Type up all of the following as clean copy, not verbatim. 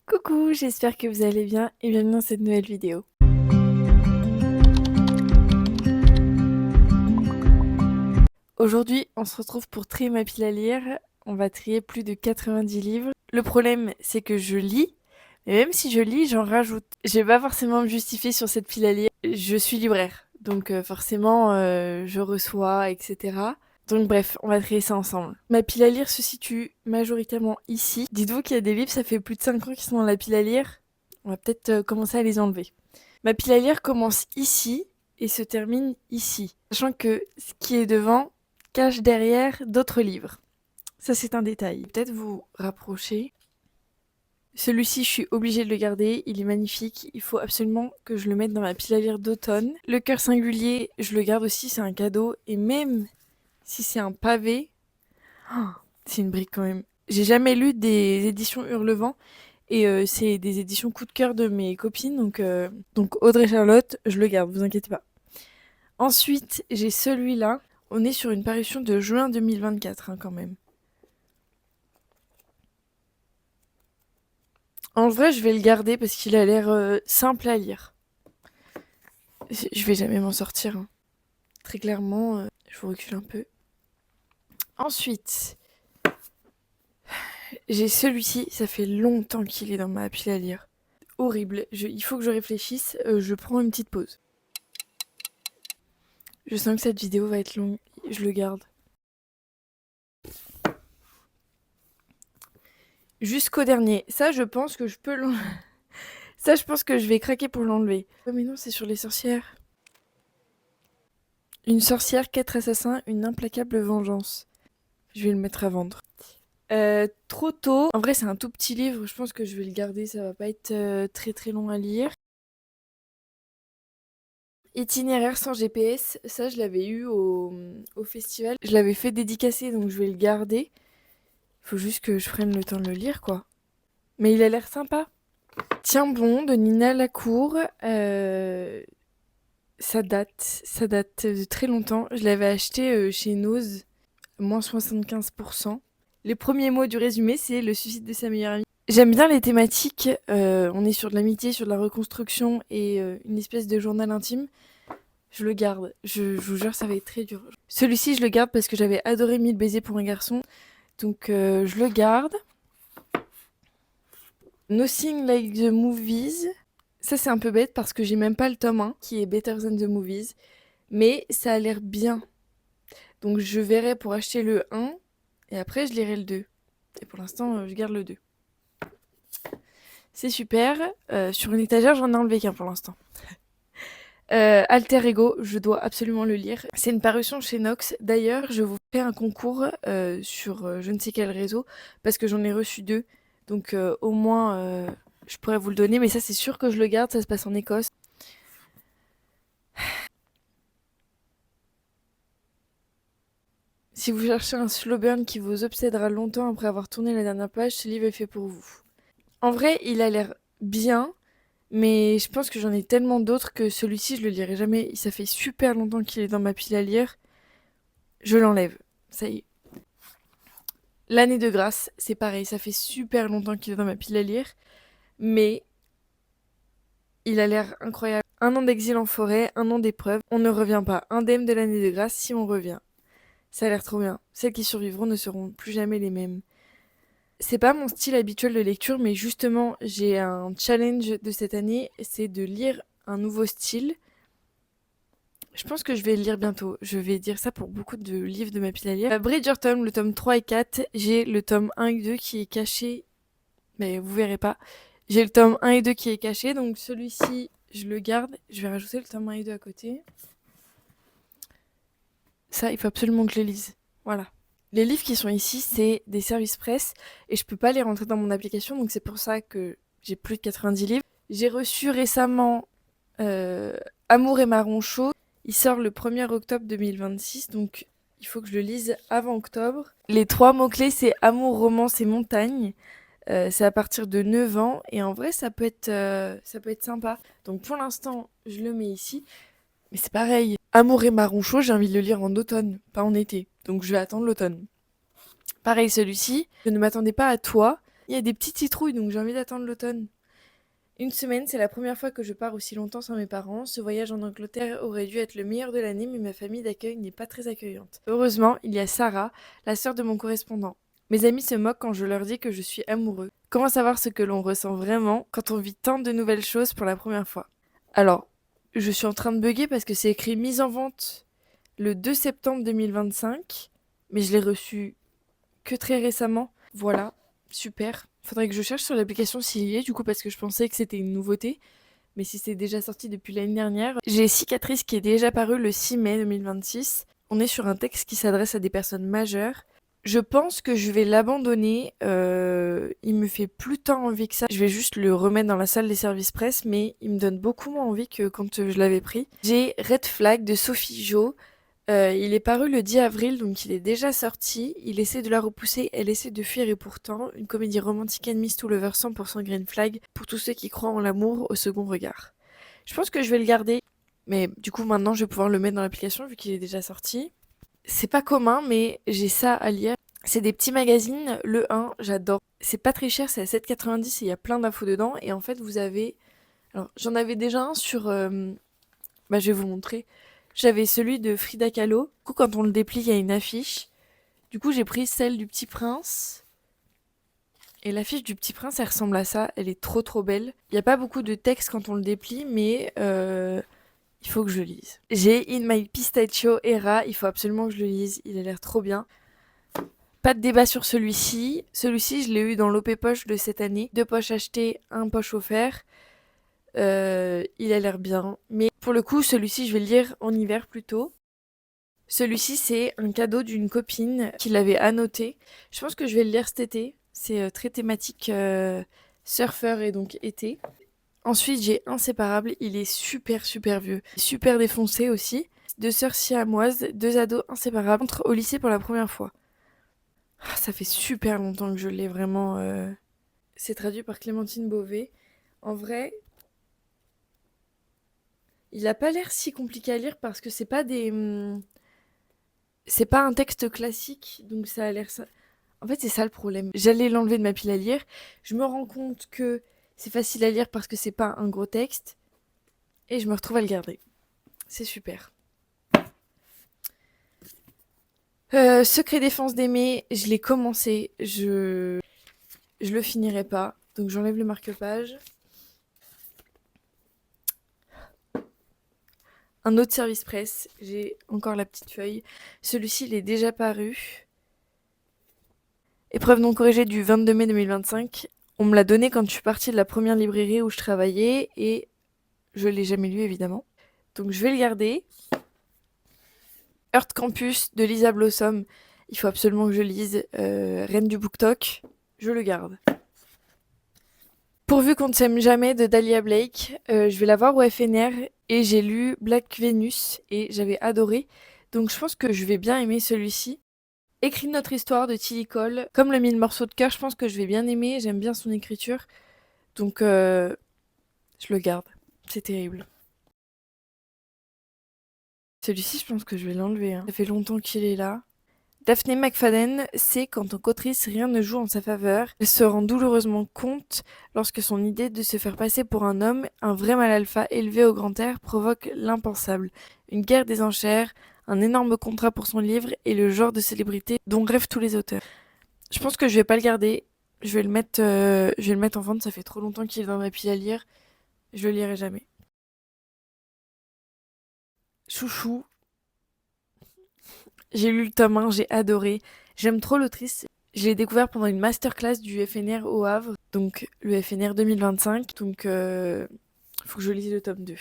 Coucou, j'espère que vous allez bien et bienvenue dans cette nouvelle vidéo. Aujourd'hui, on se retrouve pour trier ma pile à lire. On va trier plus de 90 livres. Le problème, c'est que je lis, mais même si je lis, j'en rajoute. Je vais pas forcément me justifier sur cette pile à lire. Je suis libraire, donc forcément, je reçois, etc. Donc bref, on va trier ça ensemble. Ma pile à lire se situe majoritairement ici. Dites-vous qu'il y a des livres, ça fait plus de 5 ans qu'ils sont dans la pile à lire. On va peut-être commencer à les enlever. Ma pile à lire commence ici et se termine ici. Sachant que ce qui est devant cache derrière d'autres livres. Ça, c'est un détail. Peut-être vous rapprocher. Celui-ci, je suis obligée de le garder. Il est magnifique. Il faut absolument que je le mette dans ma pile à lire d'automne. Le cœur singulier, je le garde aussi. C'est un cadeau. Et même si c'est un pavé, oh, c'est une brique quand même. J'ai jamais lu des éditions Hurlevent. Et c'est des éditions coup de cœur de mes copines. Donc Audrey Charlotte, je le garde, vous inquiétez pas. Ensuite, j'ai celui-là. On est sur une parution de juin 2024 quand même. En vrai, je vais le garder parce qu'il a l'air simple à lire. Je vais jamais m'en sortir. Très clairement, je vous recule un peu. Ensuite, j'ai celui-ci. Ça fait longtemps qu'il est dans ma pile à lire. Horrible. Il faut que je réfléchisse. Je prends une petite pause. Je sens que cette vidéo va être longue. Je le garde. Jusqu'au dernier. Ça, je pense que je peux l'enlever. Ça, je pense que je vais craquer pour l'enlever. Oh, mais non, c'est sur les sorcières. Une sorcière, 4 assassins, une implacable vengeance. Je vais le mettre à vendre. Trop tôt. En vrai, c'est un tout petit livre. Je pense que je vais le garder. Ça va pas être très très long à lire. Itinéraire sans GPS. Ça, je l'avais eu au festival. Je l'avais fait dédicacer, donc je vais le garder. Faut juste que je prenne le temps de le lire, quoi. Mais il a l'air sympa. Tiens bon, de Nina Lacour. Ça date de très longtemps. Je l'avais acheté chez Nose, moins 75%. Les premiers mots du résumé, c'est le suicide de sa meilleure amie. J'aime bien les thématiques. On est sur de l'amitié, sur de la reconstruction et une espèce de journal intime. Je le garde. Je vous jure, ça va être très dur. Celui-ci, je le garde parce que j'avais adoré 1000 baisers pour un garçon. Donc, je le garde. Nothing Like the Movies. Ça, c'est un peu bête parce que j'ai même pas le tome 1 qui est Better Than the Movies. Mais ça a l'air bien. Donc je verrai pour acheter le 1 et après je lirai le 2. Et pour l'instant, je garde le 2. C'est super. Sur une étagère, j'en ai enlevé qu'un pour l'instant. Alter Ego, je dois absolument le lire. C'est une parution chez Nox. D'ailleurs, je vous fais un concours sur je ne sais quel réseau parce que j'en ai reçu 2. Donc au moins, je pourrais vous le donner. Mais ça, c'est sûr que je le garde. Ça se passe en Écosse. Si vous cherchez un slow burn qui vous obsédera longtemps après avoir tourné la dernière page, ce livre est fait pour vous. En vrai, il a l'air bien, mais je pense que j'en ai tellement d'autres que celui-ci, je le lirai jamais. Ça fait super longtemps qu'il est dans ma pile à lire. Je l'enlève. Ça y est. L'année de grâce, c'est pareil. Ça fait super longtemps qu'il est dans ma pile à lire. Mais il a l'air incroyable. Un an d'exil en forêt, un an d'épreuve. On ne revient pas indemne de l'année de grâce si on revient. Ça a l'air trop bien. Celles qui survivront ne seront plus jamais les mêmes. C'est pas mon style habituel de lecture, mais justement, j'ai un challenge de cette année, c'est de lire un nouveau style. Je pense que je vais le lire bientôt. Je vais dire ça pour beaucoup de livres de ma pile à lire. Bridgerton, le tome 3 et 4. J'ai le tome 1 et 2 qui est caché. Mais vous verrez pas. J'ai le tome 1 et 2 qui est caché. Donc celui-ci, je le garde. Je vais rajouter le tome 1 et 2 à côté. Ça, il faut absolument que je le lise. Voilà. Les livres qui sont ici, c'est des services presse et je peux pas les rentrer dans mon application, donc c'est pour ça que j'ai plus de 90 livres. J'ai reçu récemment Amour et marron chaud. Il sort le 1er octobre 2026, donc il faut que je le lise avant octobre. Les 3 mots-clés, c'est amour, romance et montagne. C'est à partir de 9 ans et en vrai, ça peut être sympa. Donc pour l'instant, je le mets ici. Mais c'est pareil. Amour et marron chaud, j'ai envie de le lire en automne, pas en été. Donc je vais attendre l'automne. Pareil celui-ci, je ne m'attendais pas à toi. Il y a des petites citrouilles, donc j'ai envie d'attendre l'automne. Une semaine, c'est la première fois que je pars aussi longtemps sans mes parents. Ce voyage en Angleterre aurait dû être le meilleur de l'année, mais ma famille d'accueil n'est pas très accueillante. Heureusement, il y a Sarah, la sœur de mon correspondant. Mes amis se moquent quand je leur dis que je suis amoureux. Comment savoir ce que l'on ressent vraiment quand on vit tant de nouvelles choses pour la première fois? Alors, je suis en train de bugger parce que c'est écrit mise en vente le 2 septembre 2025, mais je l'ai reçu que très récemment. Voilà, super. Faudrait que je cherche sur l'application s'il y est, du coup, parce que je pensais que c'était une nouveauté. Mais si c'est déjà sorti depuis l'année dernière. J'ai Cicatrice qui est déjà paru le 6 mai 2026. On est sur un texte qui s'adresse à des personnes majeures. Je pense que je vais l'abandonner. Il me fait plus tant envie que ça. Je vais juste le remettre dans la salle des services presse, mais il me donne beaucoup moins envie que quand je l'avais pris. J'ai Red Flag de Sophie Jo. Il est paru le 10 avril, donc il est déjà sorti. Il essaie de la repousser, elle essaie de fuir et pourtant, une comédie romantique enemies to lovers 100% green flag pour tous ceux qui croient en l'amour au second regard. Je pense que je vais le garder, mais du coup maintenant je vais pouvoir le mettre dans l'application vu qu'il est déjà sorti. C'est pas commun, mais j'ai ça à lire. C'est des petits magazines, le 1, j'adore. C'est pas très cher, c'est à 7,90 et il y a plein d'infos dedans. Et en fait, vous avez... Alors, j'en avais déjà un sur... je vais vous montrer. J'avais celui de Frida Kahlo. Du coup, quand on le déplie, il y a une affiche. Du coup, j'ai pris celle du Petit Prince. Et l'affiche du Petit Prince, elle ressemble à ça. Elle est trop trop belle. Il n'y a pas beaucoup de texte quand on le déplie, mais il faut que je le lise. J'ai In My Pistachio Era. Il faut absolument que je le lise. Il a l'air trop bien. Pas de débat sur celui-ci. Celui-ci, je l'ai eu dans l'OP Poche de cette année. 2 poches achetées, 1 poche offert. Il a l'air bien. Mais pour le coup, celui-ci, je vais le lire en hiver plutôt. Celui-ci, c'est un cadeau d'une copine qui l'avait annoté. Je pense que je vais le lire cet été. C'est très thématique surfeur et donc été. Ensuite, j'ai Inséparable. Il est super super vieux. Super défoncé aussi. 2 sœurs siamoises, 2 ados inséparables, entrent au lycée pour la première fois. Ah, ça fait super longtemps que je l'ai vraiment. C'est traduit par Clémentine Beauvais. En vrai, il a pas l'air si compliqué à lire parce que c'est pas des. C'est pas un texte classique, donc ça a l'air. En fait, c'est ça le problème. J'allais l'enlever de ma pile à lire. Je me rends compte que c'est facile à lire parce que c'est pas un gros texte. Et je me retrouve à le garder. C'est super. Secret défense d'aimer, je l'ai commencé. Je le finirai pas. Donc j'enlève le marque-page. Un autre service presse. J'ai encore la petite feuille. Celui-ci, il est déjà paru. Épreuve non corrigée du 22 mai 2025. On me l'a donné quand je suis partie de la première librairie où je travaillais et je l'ai jamais lu évidemment. Donc je vais le garder. Earth Campus de Lisa Blossom. Il faut absolument que je lise. Reine du BookTok. Je le garde. Pourvu qu'on ne s'aime jamais de Dahlia Blake. Je vais la voir au FNR et j'ai lu Black Venus et j'avais adoré. Donc je pense que je vais bien aimer celui-ci. Écrit notre histoire de Tilly Cole. Comme le 1000 morceaux de cœur, je pense que je vais bien aimer. J'aime bien son écriture. Donc je le garde. C'est terrible. Celui-ci, je pense que je vais l'enlever. Ça fait longtemps qu'il est là. Daphné McFadden sait qu'en tant qu'autrice, rien ne joue en sa faveur. Elle se rend douloureusement compte lorsque son idée de se faire passer pour un homme, un vrai mâle alpha élevé au grand air, provoque l'impensable. Une guerre des enchères, un énorme contrat pour son livre et le genre de célébrité dont rêvent tous les auteurs. Je pense que je vais pas le garder. Je vais le mettre en vente. Ça fait trop longtemps qu'il est dans ma pile à lire. Je le lirai jamais. Chouchou. J'ai lu le tome 1, j'ai adoré. J'aime trop l'autrice. Je l'ai découvert pendant une masterclass du FNR au Havre, donc le FNR 2025. Donc, faut que je lise le tome 2.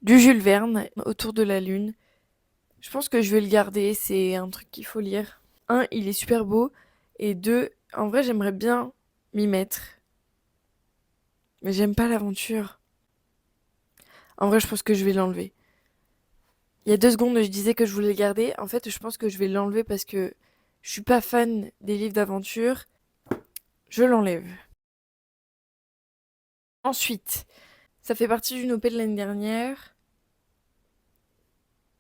Du Jules Verne, Autour de la Lune. Je pense que je vais le garder, c'est un truc qu'il faut lire. Un, il est super beau. Et deux, en vrai, j'aimerais bien m'y mettre. Mais j'aime pas l'aventure. En vrai, je pense que je vais l'enlever. Il y a 2 secondes, je disais que je voulais le garder. En fait, je pense que je vais l'enlever parce que je suis pas fan des livres d'aventure. Je l'enlève. Ensuite, ça fait partie d'une OP de l'année dernière.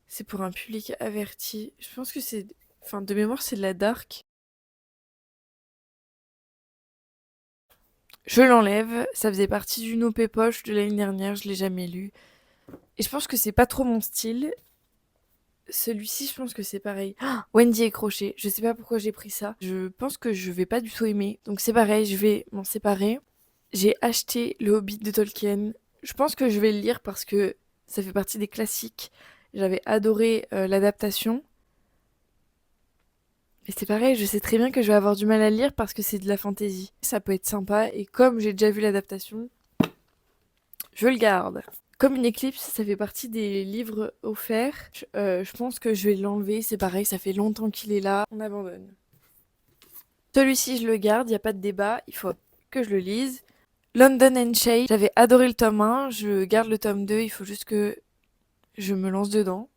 C'est pour un public averti. Je pense que c'est... Enfin, de mémoire, c'est de la dark. Je l'enlève, ça faisait partie d'une OP poche de l'année dernière, je l'ai jamais lu. Et je pense que c'est pas trop mon style. Celui-ci, je pense que c'est pareil. Ah, Wendy et Crochet, je sais pas pourquoi j'ai pris ça. Je pense que je vais pas du tout aimer. Donc c'est pareil, je vais m'en séparer. J'ai acheté Le Hobbit de Tolkien. Je pense que je vais le lire parce que ça fait partie des classiques. J'avais adoré l'adaptation. Et c'est pareil, je sais très bien que je vais avoir du mal à lire parce que c'est de la fantaisie. Ça peut être sympa et comme j'ai déjà vu l'adaptation, je le garde. Comme une éclipse, ça fait partie des livres offerts. Je pense que je vais l'enlever, c'est pareil, ça fait longtemps qu'il est là. On abandonne. Celui-ci, je le garde, il n'y a pas de débat, il faut que je le lise. London and Shade, j'avais adoré le tome 1, je garde le tome 2, il faut juste que je me lance dedans.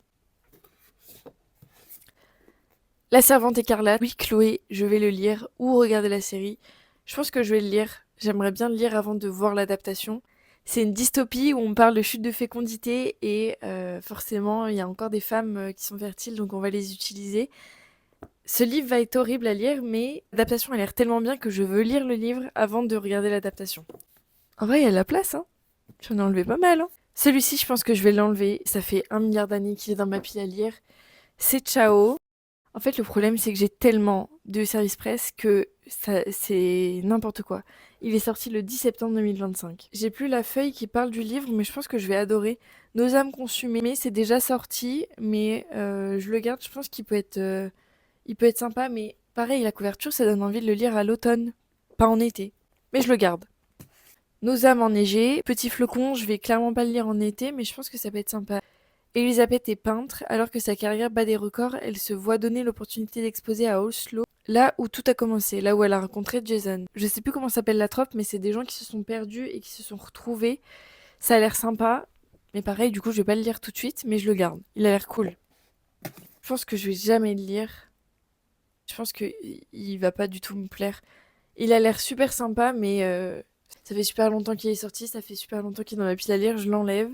La Servante écarlate, oui Chloé, je vais le lire ou regarder la série. Je pense que je vais le lire, j'aimerais bien le lire avant de voir l'adaptation. C'est une dystopie où on parle de chute de fécondité et forcément il y a encore des femmes qui sont fertiles donc on va les utiliser. Ce livre va être horrible à lire mais l'adaptation a l'air tellement bien que je veux lire le livre avant de regarder l'adaptation. En vrai il y a de la place hein, j'en ai enlevé pas mal hein. Celui-ci je pense que je vais l'enlever, ça fait 1 milliard d'années qu'il est dans ma pile à lire. C'est Ciao. En fait, le problème, c'est que j'ai tellement de service presse que c'est n'importe quoi. Il est sorti le 10 septembre 2025. J'ai plus la feuille qui parle du livre, mais je pense que je vais adorer. Nos âmes consumées, c'est déjà sorti, mais je le garde. Je pense il peut être sympa, mais pareil, la couverture, ça donne envie de le lire à l'automne, pas en été. Mais je le garde. Nos âmes enneigées, Petit Flocon, je vais clairement pas le lire en été, mais je pense que ça peut être sympa. Elisabeth est peintre, alors que sa carrière bat des records, elle se voit donner l'opportunité d'exposer à Oslo, là où tout a commencé, là où elle a rencontré Jason. Je sais plus comment s'appelle la trope, mais c'est des gens qui se sont perdus et qui se sont retrouvés. Ça a l'air sympa, mais pareil, du coup, je vais pas le lire tout de suite, mais je le garde. Il a l'air cool. Je pense que je vais jamais le lire. Je pense que il va pas du tout me plaire. Il a l'air super sympa, mais ça fait super longtemps qu'il est sorti, ça fait super longtemps qu'il est dans ma pile à lire, je l'enlève.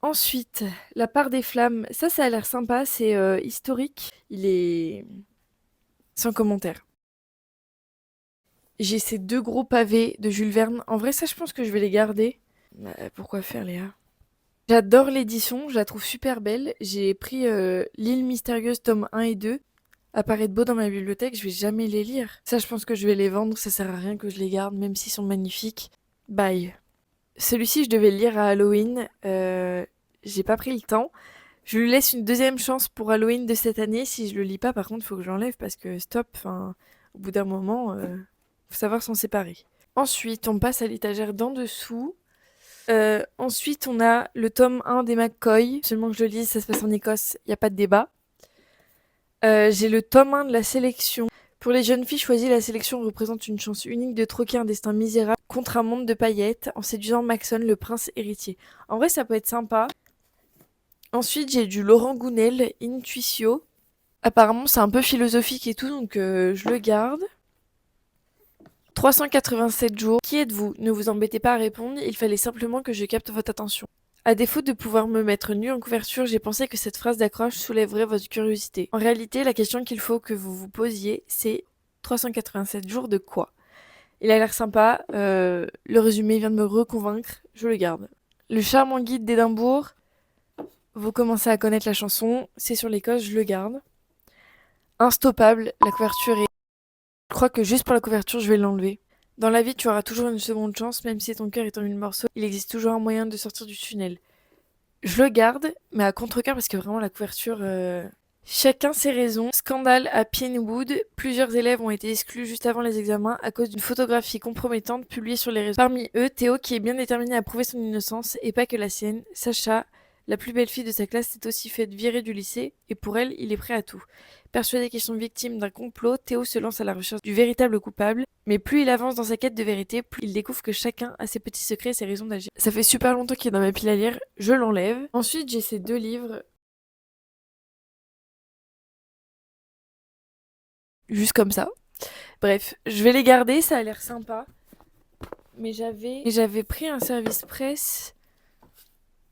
Ensuite, La part des flammes, ça a l'air sympa, c'est historique. Il est sans commentaire. J'ai ces 2 gros pavés de Jules Verne. En vrai, ça, je pense que je vais les garder. Pourquoi faire, Léa? J'adore l'édition, je la trouve super belle. J'ai pris L'île mystérieuse, tome 1 et 2. Apparaît de beau dans ma bibliothèque, je vais jamais les lire. Ça, je pense que je vais les vendre, ça sert à rien que je les garde, même s'ils sont magnifiques. Bye. Celui-ci, je devais le lire à Halloween. J'ai pas pris le temps. Je lui laisse une deuxième chance pour Halloween de cette année. Si je le lis pas, par contre, faut que j'enlève parce que stop. Enfin, au bout d'un moment, faut savoir s'en séparer. Ensuite, on passe à l'étagère d'en dessous. Ensuite, on a le tome 1 des McCoy. Seulement que je le lise, ça se passe en Écosse, il n'y a pas de débat. J'ai le tome 1 de la sélection. Pour les jeunes filles choisies, la sélection représente une chance unique de troquer un destin misérable contre un monde de paillettes en séduisant Maxon, le prince héritier. En vrai, ça peut être sympa. Ensuite, j'ai du Laurent Gounel, Intuitio. Apparemment, c'est un peu philosophique et tout, donc je le garde. 387 jours. Qui êtes-vous? Ne vous embêtez pas à répondre, il fallait simplement que je capte votre attention. À défaut de pouvoir me mettre nu en couverture, j'ai pensé que cette phrase d'accroche soulèverait votre curiosité. En réalité, la question qu'il faut que vous vous posiez, c'est 387 jours de quoi? Il a l'air sympa, le résumé vient de me reconvaincre, je le garde. Le charmant guide d'Édimbourg, vous commencez à connaître la chanson, c'est sur l'Écosse, je le garde. Instoppable, la couverture est... Je crois que juste pour la couverture, je vais l'enlever. Dans la vie, tu auras toujours une seconde chance, même si ton cœur est en mille morceaux, il existe toujours un moyen de sortir du tunnel. Je le garde, mais à contre-cœur parce que vraiment la couverture... Chacun ses raisons. Scandale à Pinewood. Plusieurs élèves ont été exclus juste avant les examens à cause d'une photographie compromettante publiée sur les réseaux. Parmi eux, Théo qui est bien déterminé à prouver son innocence et pas que la sienne. Sacha, la plus belle fille de sa classe, s'est aussi faite virer du lycée et pour elle, il est prêt à tout. Persuadé qu'ils sont victimes d'un complot, Théo se lance à la recherche du véritable coupable. Mais plus il avance dans sa quête de vérité, plus il découvre que chacun a ses petits secrets et ses raisons d'agir. Ça fait super longtemps qu'il est dans ma pile à lire, je l'enlève. Ensuite, j'ai ces 2 livres. Juste comme ça. Bref, je vais les garder, ça a l'air sympa. Mais j'avais pris un service presse.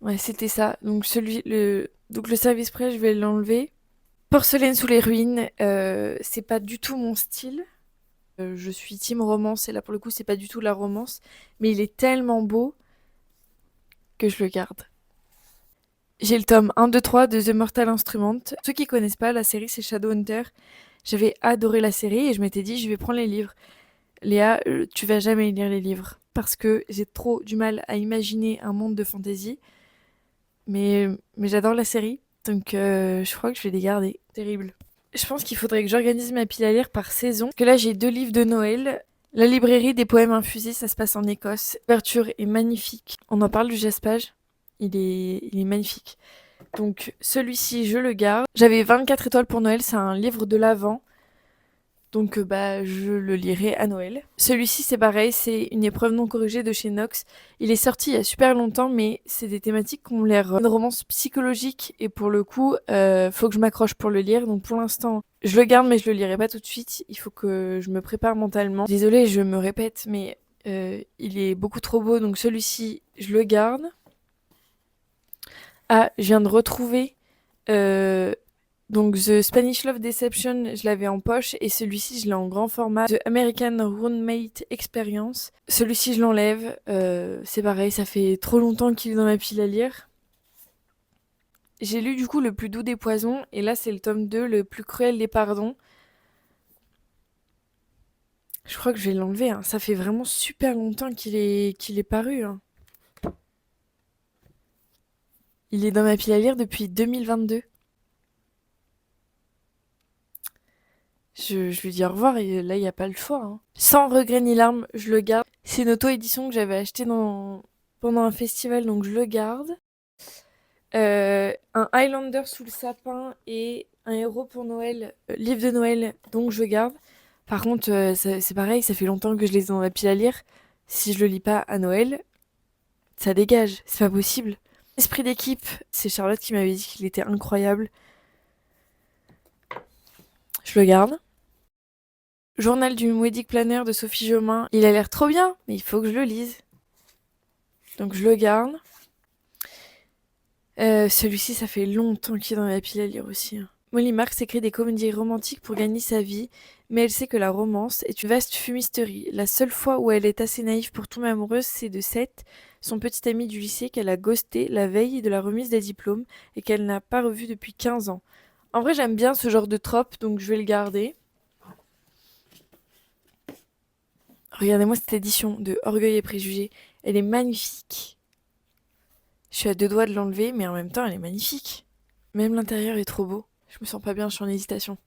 Ouais, c'était ça. Donc le service presse, je vais l'enlever. Porcelaine sous les ruines, c'est pas du tout mon style. Je suis team romance et là pour le coup c'est pas du tout la romance, mais il est tellement beau que je le garde. J'ai le tome 1, 2, 3 de The Mortal Instrument. Ceux qui connaissent pas, la série c'est Shadowhunter. J'avais adoré la série et je m'étais dit je vais prendre les livres. Léa, tu vas jamais lire les livres parce que j'ai trop du mal à imaginer un monde de fantasy. Mais j'adore la série, donc je crois que je vais les garder. Terrible. Je pense qu'il faudrait que j'organise ma pile à lire par saison. Parce que là, j'ai 2 livres de Noël. La librairie des poèmes infusés, ça se passe en Écosse. L'ouverture est magnifique. On en parle du jaspage. Il est magnifique. Donc celui-ci, je le garde. J'avais 24 étoiles pour Noël, c'est un livre de l'Avent. Donc bah je le lirai à Noël. Celui-ci c'est pareil, c'est une épreuve non corrigée de chez Nox. Il est sorti il y a super longtemps mais c'est des thématiques qui ont l'air une romance psychologique et pour le coup faut que je m'accroche pour le lire. Donc pour l'instant je le garde mais je le lirai pas tout de suite. Il faut que je me prépare mentalement. Désolée je me répète mais il est beaucoup trop beau donc celui-ci je le garde. Ah je viens de retrouver euh, donc The Spanish Love Deception, je l'avais en poche et celui-ci je l'ai en grand format. The American Roommate Experience. Celui-ci je l'enlève. C'est pareil, ça fait trop longtemps qu'il est dans ma pile à lire. J'ai lu du coup Le plus doux des poisons et là c'est le tome 2, Le plus cruel des pardons. Je crois que je vais l'enlever, hein. Ça fait vraiment super longtemps qu'il est paru, hein. Il est dans ma pile à lire depuis 2022. Je lui dis au revoir et là, il n'y a pas le choix, hein. Sans regret ni larmes, je le garde. C'est une auto-édition que j'avais achetée pendant un festival, donc je le garde. Un Highlander sous le sapin et un héros pour Noël, livre de Noël, donc je garde. Par contre, c'est pareil, ça fait longtemps que je les ai dans ma pile à lire. Si je le lis pas à Noël, ça dégage, c'est pas possible. Esprit d'équipe, c'est Charlotte qui m'avait dit qu'il était incroyable. Je le garde. Journal du Wedding Planner de Sophie Jomain. Il a l'air trop bien, mais il faut que je le lise. Donc je le garde. Celui-ci, ça fait longtemps qu'il est dans ma pile à lire aussi, hein. Molly Marks écrit des comédies romantiques pour gagner sa vie, mais elle sait que la romance est une vaste fumisterie. La seule fois où elle est assez naïve pour tomber amoureuse, c'est de Seth, son petit ami du lycée qu'elle a ghosté la veille de la remise des diplômes et qu'elle n'a pas revu depuis 15 ans. En vrai, j'aime bien ce genre de trope, donc je vais le garder. Regardez-moi cette édition de Orgueil et Préjugés. Elle est magnifique. Je suis à 2 doigts de l'enlever, mais en même temps, elle est magnifique. Même l'intérieur est trop beau. Je me sens pas bien, je suis en hésitation.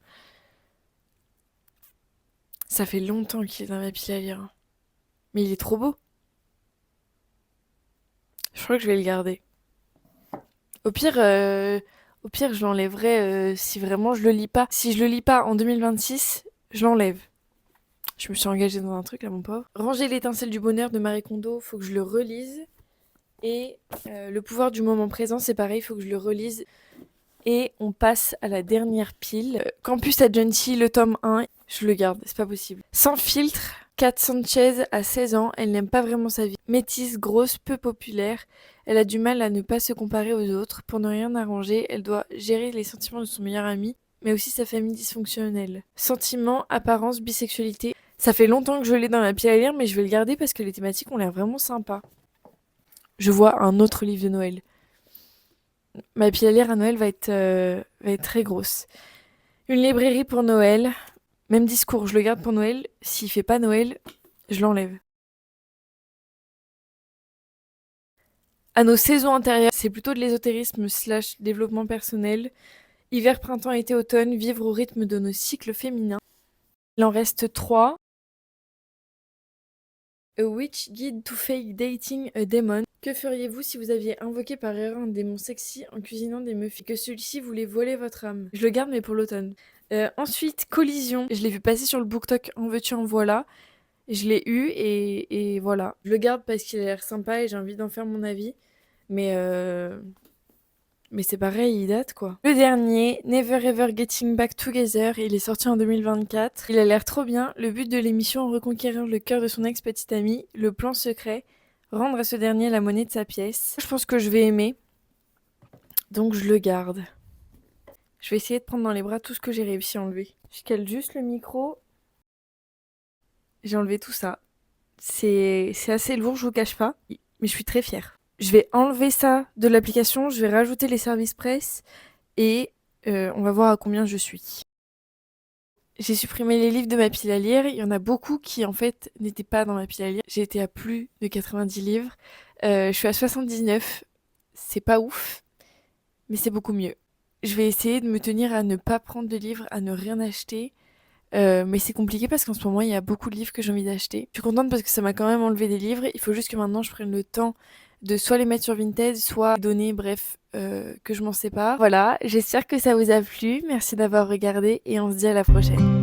Ça fait longtemps qu'il est dans ma pile à lire, hein. Mais il est trop beau. Je crois que je vais le garder. Au pire, je l'enlèverai si vraiment je le lis pas. Si je le lis pas en 2026, je l'enlève. Je me suis engagée dans un truc là, mon pauvre. Ranger l'étincelle du bonheur de Marie Kondo, faut que je le relise. Et le pouvoir du moment présent, c'est pareil, il faut que je le relise. Et on passe à la dernière pile. Campus Adjunti, le tome 1, je le garde, c'est pas possible. Sans filtre, Kat Sanchez a 16 ans, elle n'aime pas vraiment sa vie. Métisse, grosse, peu populaire, elle a du mal à ne pas se comparer aux autres. Pour ne rien arranger, elle doit gérer les sentiments de son meilleur ami, mais aussi sa famille dysfonctionnelle. Sentiments, apparence, bisexualité. Ça fait longtemps que je l'ai dans ma pile à lire, mais je vais le garder parce que les thématiques ont l'air vraiment sympas. Je vois un autre livre de Noël. Ma pile à lire à Noël va être très grosse. Une librairie pour Noël. Même discours, je le garde pour Noël. S'il fait pas Noël, je l'enlève. À nos saisons intérieures, c'est plutôt de l'ésotérisme slash développement personnel. Hiver, printemps, été, automne, vivre au rythme de nos cycles féminins. Il en reste 3. A Witch Guide to Fake Dating a Demon. Que feriez-vous si vous aviez invoqué par erreur un démon sexy en cuisinant des muffins? Que celui-ci voulait voler votre âme. Je le garde mais pour l'automne. Ensuite, Collision. Je l'ai vu passer sur le BookTok En veux-tu en voilà. Je l'ai eu et voilà. Je le garde parce qu'il a l'air sympa et j'ai envie d'en faire mon avis. Mais, euh, mais c'est pareil, il date quoi. Le dernier, Never Ever Getting Back Together, il est sorti en 2024. Il a l'air trop bien. Le but de l'émission, reconquérir le cœur de son ex-petite amie. Le plan secret, rendre à ce dernier la monnaie de sa pièce. Je pense que je vais aimer. Donc je le garde. Je vais essayer de prendre dans les bras tout ce que j'ai réussi à enlever. Je cale juste le micro. J'ai enlevé tout ça. C'est assez lourd, je vous cache pas, mais je suis très fière. Je vais enlever ça de l'application, je vais rajouter les services presse et on va voir à combien je suis. J'ai supprimé les livres de ma pile à lire. Il y en a beaucoup qui, en fait, n'étaient pas dans ma pile à lire. J'ai été à plus de 90 livres. Je suis à 79. C'est pas ouf, mais c'est beaucoup mieux. Je vais essayer de me tenir à ne pas prendre de livres, à ne rien acheter. Mais c'est compliqué parce qu'en ce moment, il y a beaucoup de livres que j'ai envie d'acheter. Je suis contente parce que ça m'a quand même enlevé des livres. Il faut juste que maintenant, je prenne le temps de soit les mettre sur Vinted, soit donner, bref, que je m'en sépare. Voilà, j'espère que ça vous a plu. Merci d'avoir regardé et on se dit à la prochaine.